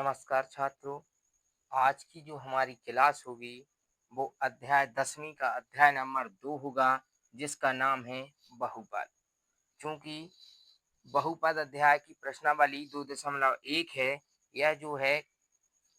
नमस्कार छात्रों। आज की जो हमारी क्लास होगी वो अध्याय 10वीं का अध्याय नंबर 2 होगा, जिसका नाम है बहुपद। चूंकि बहुपद अध्याय की प्रश्नावली 2.1 है, यह जो है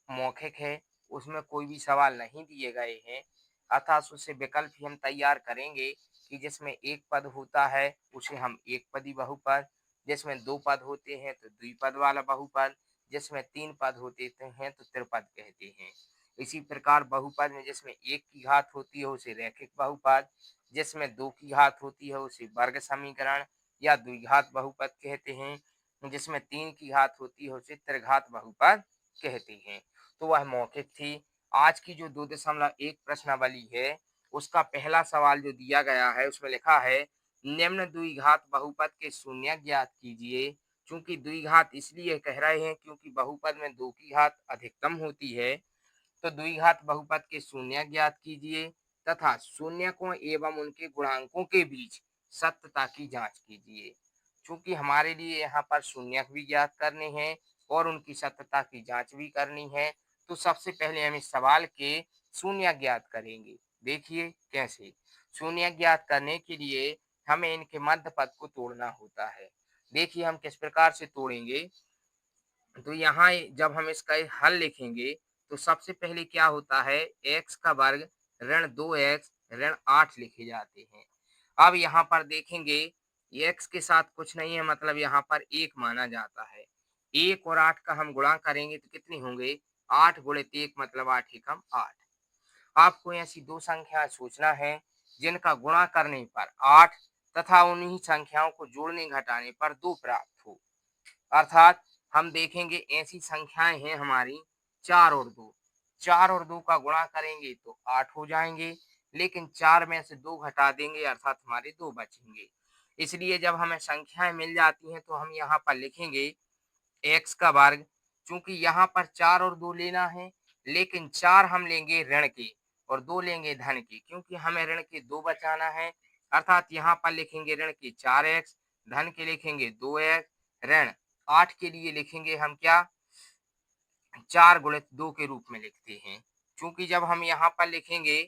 मौखिक है, उसमें कोई भी सवाल नहीं दिए गए हैं, अतः उससे विकल्प ही हम तैयार करेंगे कि जिसमें एक पद होता है उसे हम एक पदी बहुपद, जिसमें दो पद होते हैं तो द्विपद वाला बहुपद, जिसमें तीन पद होते हैं तो त्रिपद कहते हैं। इसी प्रकार बहुपद में जिसमें एक की घात होती है उसे रैखिक बहुपद, जिसमें दो की घात होती है उसे वर्ग समीकरण या द्विघात बहुपद कहते हैं, जिसमें तीन की घात होती है उसे त्रिघात बहुपद कहते हैं। तो वह मौखिक थी। आज की जो 2.1 प्रश्नावली है, उसका पहला सवाल जो दिया गया है उसमें लिखा है निम्न द्विघात बहुपद के शून्य ज्ञात कीजिए। चूंकि द्विघात इसलिए कह रहे हैं क्योंकि बहुपद में दो की घात अधिकतम होती है, तो द्विघात बहुपद के शून्य ज्ञात कीजिए तथा शून्यकों एवं उनके गुणांकों के बीच सत्यता की जांच कीजिए। चूंकि हमारे लिए यहाँ पर शून्यक भी ज्ञात करने हैं और उनकी सत्यता की जांच भी करनी है, तो सबसे पहले हम इस सवाल के शून्य ज्ञात करेंगे। देखिए कैसे। शून्य ज्ञात करने के लिए हमें इनके मध्य पद को तोड़ना होता है। देखिए हम किस प्रकार से तोड़ेंगे। तो यहाँ जब हम इसका हल लिखेंगे तो सबसे पहले क्या होता है, एक्स का वर्ग ऋण 2x ऋण 8 लिखे जाते हैं। अब यहाँ पर देखेंगे एक्स के साथ कुछ नहीं है, मतलब यहाँ पर एक माना जाता है। एक और 8 का हम गुणा करेंगे तो कितने होंगे, 8 गुणित 1 मतलब 8 एकम 8। आपको ऐसी दो संख्या सोचना है जिनका गुणा करने पर 8 तथा उन्हीं संख्याओं को जोड़ने घटाने पर 2 प्राप्त हो। अर्थात हम देखेंगे ऐसी संख्याएं हैं हमारी 4 और 2। 4 और 2 का गुणा करेंगे तो 8 हो जाएंगे, लेकिन 4 में से 2 घटा देंगे अर्थात हमारे 2 बचेंगे। इसलिए जब हमें संख्याएं मिल जाती हैं तो हम यहाँ पर लिखेंगे एक्स का वर्ग। चूंकि यहाँ पर 4 और 2 लेना है, लेकिन 4 हम लेंगे ऋण के और 2 लेंगे धन के, क्योंकि हमें ऋण के 2 बचाना है। अर्थात यहाँ पर लिखेंगे ऋण के 4x, धन के लिखेंगे 2x, ऋण 8 के लिए लिखेंगे हम क्या, 4 गुणित 2 के रूप में लिखते हैं। चूंकि जब हम यहाँ पर लिखेंगे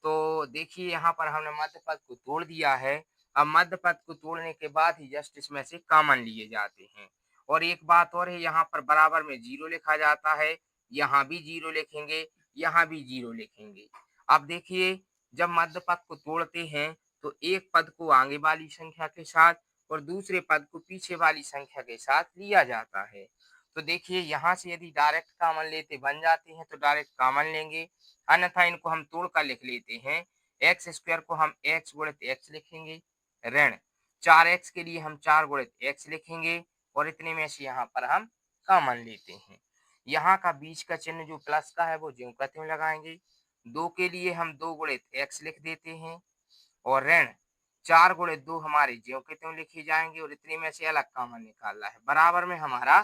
तो देखिए यहाँ पर हमने मध्य पद को तोड़ दिया है। अब मध्य पद को तोड़ने के बाद ही जस्ट इसमें से कॉमन लिए जाते हैं। और एक बात और है, यहाँ पर बराबर में जीरो लिखा जाता है, यहाँ भी जीरो लिखेंगे, यहाँ भी जीरो लिखेंगे। अब देखिए जब मध्य पद को तोड़ते हैं तो एक पद को आगे वाली संख्या के साथ और दूसरे पद को पीछे वाली संख्या के साथ लिया जाता है। तो देखिए यहाँ से यदि डायरेक्ट कॉमन लेते बन जाते हैं तो डायरेक्ट कॉमन लेंगे, अन्यथा इनको हम तोड़ कर लिख लेते हैं। एक्स स्क्वायर को हम एक्स गुणित एक्स लिखेंगे, ऋण 4x के लिए हम 4 गुणित एक्स लिखेंगे और इतने में से यहाँ पर हम कॉमन लेते हैं। यहाँ का बीच का चिन्ह जो प्लस का है वो ज्यों का त्यों लगाएंगे। 2 के लिए हम 2 गुणित एक्स लिख देते हैं और ऋण 4 गुणित 2 हमारे ज्यों के त्यों लिखे जाएंगे और इतने में से अलग कॉमन निकालना है। बराबर में हमारा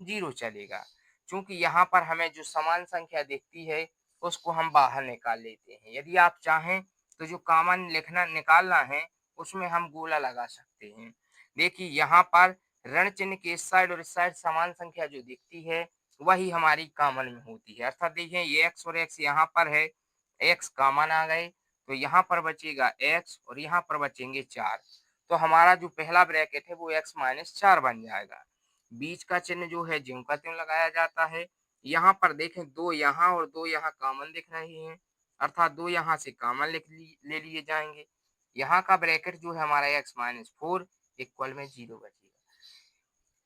जीरो चलेगा। चूंकि यहाँ पर हमें जो समान संख्या दिखती है उसको हम बाहर निकाल लेते हैं। यदि आप चाहें तो जो कॉमन लिखना निकालना है उसमें हम गोला लगा सकते हैं। देखिए यहाँ पर ऋण चिन्ह के इस साइड और इस साइड समान संख्या जो दिखती है वही हमारी कॉमन में होती है। अर्थात देखिए ये एक्स और एक्स यहाँ पर है, एक्स कॉमन आ गए तो यहाँ पर बचेगा एक्स और यहाँ पर बचेंगे 4। तो हमारा जो पहला ब्रैकेट है वो एक्स माइनस 4 बन जाएगा। बीच का चिन्ह जो है ज्यों का त्यों लगाया जाता है। यहाँ पर देखें 2 यहाँ और 2 यहाँ कॉमन दिख रहे हैं, अर्थात 2 यहाँ से कॉमन ले लिए जाएंगे। यहाँ का ब्रैकेट जो है हमारा एक्स माइनस 4 इक्वल में 0 बचेगा।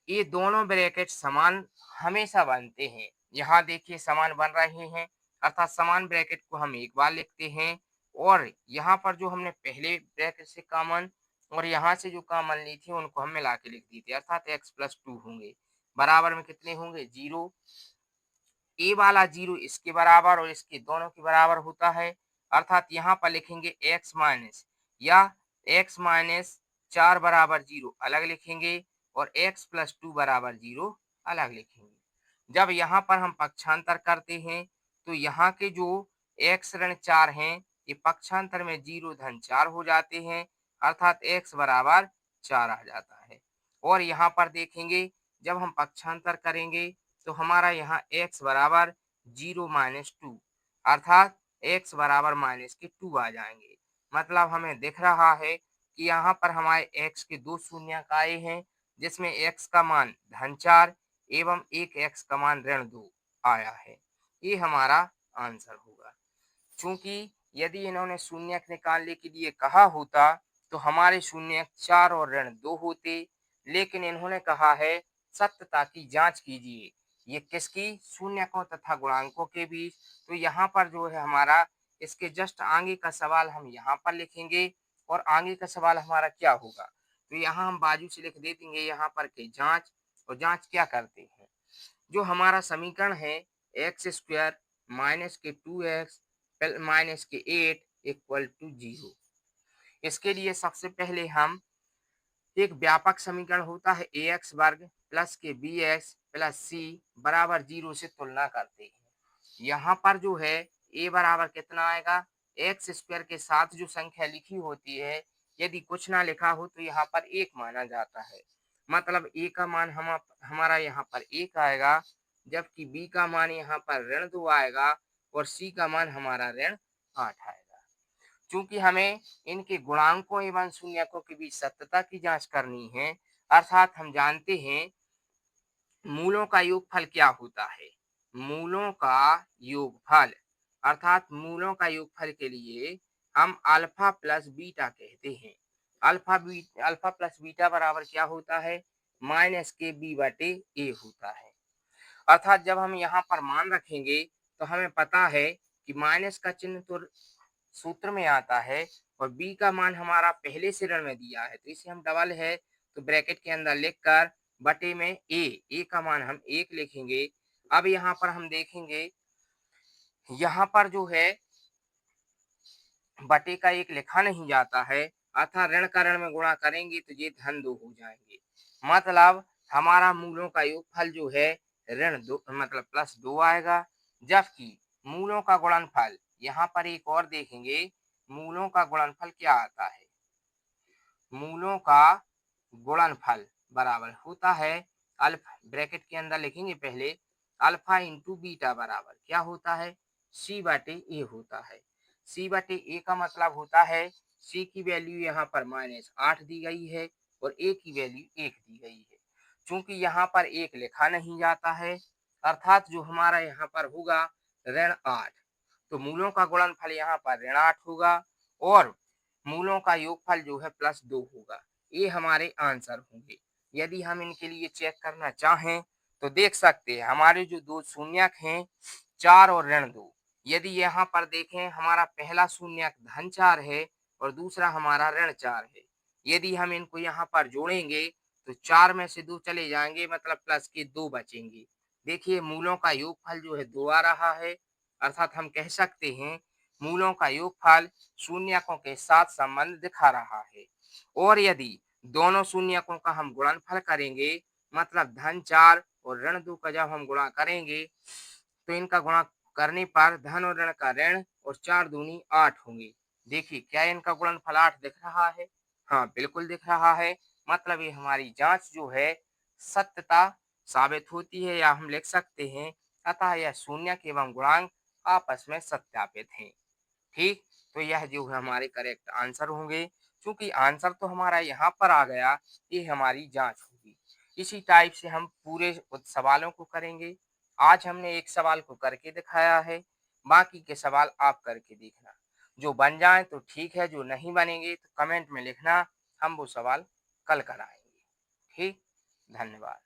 ये दोनों ब्रैकेट समान हमेशा बनते हैं। यहाँ देखिए समान बन रहे हैं, अर्थात समान ब्रैकेट को हम एक बार लिखते हैं और यहाँ पर जो हमने पहले ब्रैकेट से कॉमन और यहाँ से जो कॉमन ली थी उनको हम मिला के लिख दी थी, अर्थात एक्स प्लस 2 होंगे। बराबर में कितने होंगे, 0। ए वाला 0 इसके बराबर और इसके दोनों के बराबर होता है, अर्थात यहाँ पर लिखेंगे एक्स माइनस या एक्स माइनस 4 बराबर 0 अलग लिखेंगे और x प्लस 2 बराबर 0 अलग लिखेंगे। जब यहाँ पर हम पक्षांतर करते हैं तो यहाँ के जो x ऋण 4 हैं ये पक्षांतर में 0 धन 4 हो जाते हैं, अर्थात x बराबर 4 आ जाता है। और यहाँ पर देखेंगे जब हम पक्षांतर करेंगे तो हमारा यहाँ x बराबर 0-2 अर्थात x बराबर -2 आ जाएंगे। मतलब हमें दिख रहा है कि यहाँ पर हमारे x के दो शून्यक आए हैं, जिसमें x का मान -4 एवं एक x का मान -2 आया है। ये हमारा आंसर होगा। चूंकि यदि इन्होंने शून्यक निकालने के लिए कहा होता तो हमारे शून्यक 4 और -2 होते, लेकिन इन्होंने कहा है सत्यता की जांच कीजिए, ये किसकी, शून्यकों तथा गुणांकों के बीच। तो यहाँ पर जो है हमारा इसके जस्ट आगे का सवाल हम यहाँ पर लिखेंगे और आगे का सवाल हमारा क्या होगा, तो यहाँ हम बाजू से लिख देंगे यहाँ पर के जांच। और जांच क्या करते हैं, जो हमारा समीकरण है x² -2x -8 = 0। इसके लिए सबसे पहले हम एक व्यापक समीकरण होता है ax वर्ग प्लस के bx प्लस c बराबर 0 से तुलना करते हैं। यहाँ पर जो है a बराबर कितना आएगा, x² के साथ जो संख्या लिखी होती है, यदि कुछ ना लिखा हो तो यहाँ पर 1 माना जाता है। मतलब a का मान हमारा यहाँ पर 1 आएगा, जबकि b का मान यहाँ पर -2 आएगा और c का मान हमारा -8 आएगा। चूंकि हमें इनके गुणांकों एवं शून्यकों के बीच सत्यता की जांच करनी है, अर्थात हम जानते हैं मूलों का योगफल क्या होता है। मूलों का योगफल अर्थात मूलों का योगफल के लिए हम अल्फा प्लस बीटा कहते हैं। अल्फा प्लस बीटा बराबर क्या होता है, -kb/a होता है। अर्थात जब हम यहाँ पर मान रखेंगे तो हमें पता है कि माइनस का चिन्ह तो सूत्र में आता है और b का मान हमारा पहले से ऋण में दिया है, तो इसे हम डबल है तो ब्रैकेट के अंदर लिखकर बटे में a का मान हम 1 लिखेंगे। अब यहाँ पर हम देखेंगे, यहाँ पर जो है बटे का 1 लिखा नहीं जाता है, अर्थात ऋण का ऋण में गुणा करेंगे तो ये -2 हो जाएंगे। मतलब हमारा मूलों का योगफल जो है ऋण 2 मतलब +2 आएगा, जबकि मूलों का गुणनफल यहाँ पर एक और देखेंगे, मूलों का गुणनफल क्या आता है, मूलों का गुणनफल बराबर होता है अल्फा, ब्रैकेट के अंदर लिखेंगे पहले अल्फा इंटू बीटा बराबर क्या होता है, c/a होता है। c/a का मतलब होता है c की वैल्यू यहाँ पर -8 दी गई है और a की वैल्यू 1 दी गई है। चूंकि यहाँ पर 1 लिखा नहीं जाता है, अर्थात जो हमारा यहाँ पर होगा ऋण 8, तो मूलों का गुणनफल यहाँ पर ऋण 8 होगा और मूलों का योगफल जो है +2 होगा। ये हमारे आंसर होंगे। यदि हम इनके लिए चेक करना चाहें तो देख सकते हैं हमारे जो दो शून्यक हैं 4 और ऋण 2, यदि यहाँ पर देखें हमारा पहला शून्यक -4 है और दूसरा हमारा ऋण 4 है। यदि हम इनको यहाँ पर जोड़ेंगे तो 4 में से 2 चले जाएंगे, मतलब प्लस के 2 बचेंगे। देखिए मूलों का योगफल जो है 2 आ रहा है, अर्थात हम कह सकते हैं मूलों का योगफल शून्यकों के साथ संबंध दिखा रहा है। और यदि दोनों शून्यकों का हम गुणनफल करेंगे, मतलब -4 और ऋण 2 का जब हम गुणा करेंगे तो इनका गुणा करने पर धन और ऋण का ऋण और 4 दूनी 8 होंगे। देखिए क्या इनका गुणनफल 8 दिख रहा है, हाँ बिल्कुल दिख रहा है। मतलब ये हमारी जांच जो है सत्यता साबित होती है, या हम लिख सकते हैं अतः यह शून्यक एवं गुणांक आपस में सत्यापित हैं। ठीक, तो यह जो है हमारे करेक्ट आंसर होंगे। क्योंकि आंसर तो हमारा यहाँ पर आ गया, ये हमारी जांच होगी। इसी टाइप से हम पूरे सवालों को करेंगे। आज हमने एक सवाल को करके दिखाया है, बाकी के सवाल आप करके देखना। जो बन जाए तो ठीक है, जो नहीं बनेंगे तो कमेंट में लिखना, हम वो सवाल कल कराएंगे। ठीक, धन्यवाद।